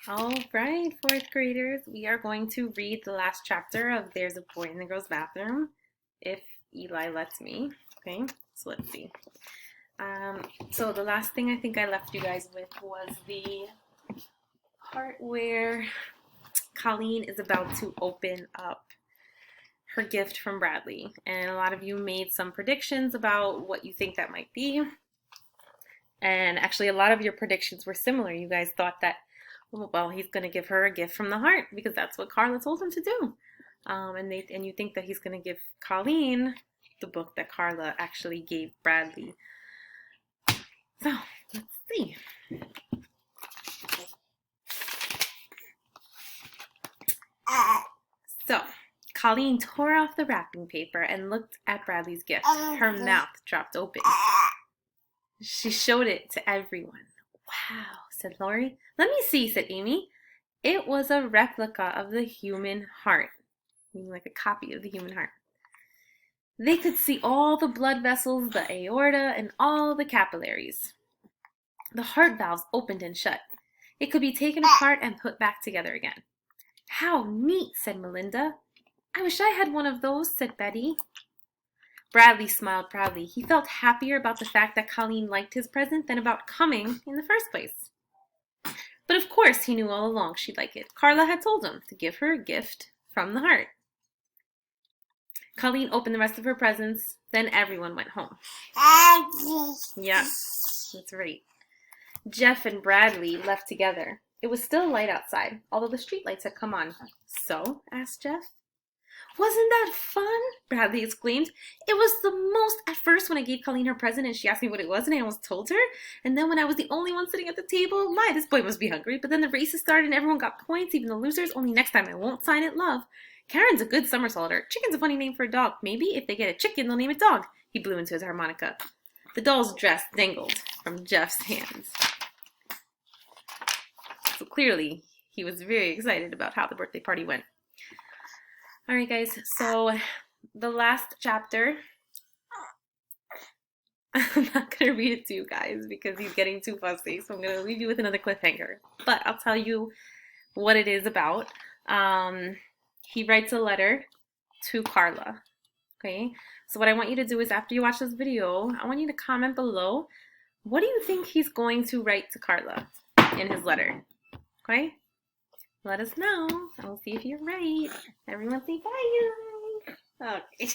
All right, fourth graders, we are going to read the last chapter of There's a Boy in the Girl's Bathroom, if Eli lets me. Okay, so let's see. So the last thing I think I left you guys with was the part where Colleen is about to open up her gift from Bradley. And a lot of you made some predictions about what you think that might be. And actually, a lot of your predictions were similar. You guys thought that, well, he's going to give her a gift from the heart because that's what Carla told him to do. And you think that he's going to give Colleen the book that Carla actually gave Bradley. So, let's see. So, Colleen tore off the wrapping paper and looked at Bradley's gift. Her mouth dropped open. She showed it to everyone. Wow, said Lori. Let me see, said Amy. It was a replica of the human heart, meaning like a copy of the human heart. They could see all the blood vessels, the aorta, and all the capillaries. The heart valves opened and shut. It could be taken apart and put back together again. How neat, said Melinda. I wish I had one of those, said Betty. Bradley smiled proudly. He felt happier about the fact that Colleen liked his present than about coming in the first place. But of course he knew all along she'd like it. Carla had told him to give her a gift from the heart. Colleen opened the rest of her presents. Then everyone went home. Yeah, that's right. Jeff and Bradley left together. It was still light outside, although the streetlights had come on. So? Asked Jeff. Wasn't that fun? Bradley exclaimed. It was the most at first when I gave Colleen her present and she asked me what it was and I almost told her. And then when I was the only one sitting at the table, this boy must be hungry. But then the races started and everyone got points, even the losers. Only next time I won't sign it, love. Karen's a good somersaulter. Chicken's a funny name for a dog. Maybe if they get a chicken, they'll name it dog. He blew into his harmonica. The doll's dress dangled from Jeff's hands. So clearly, he was very excited about how the birthday party went. All right, guys, so the last chapter, I'm not going to read it to you guys because he's getting too fussy, so I'm going to leave you with another cliffhanger. But I'll tell you what it is about. He writes a letter to Carla, okay? So what I want you to do is after you watch this video, I want you to comment below, what do you think he's going to write to Carla in his letter, okay? Let us know. I'll see if you're right. Everyone say bye. Okay.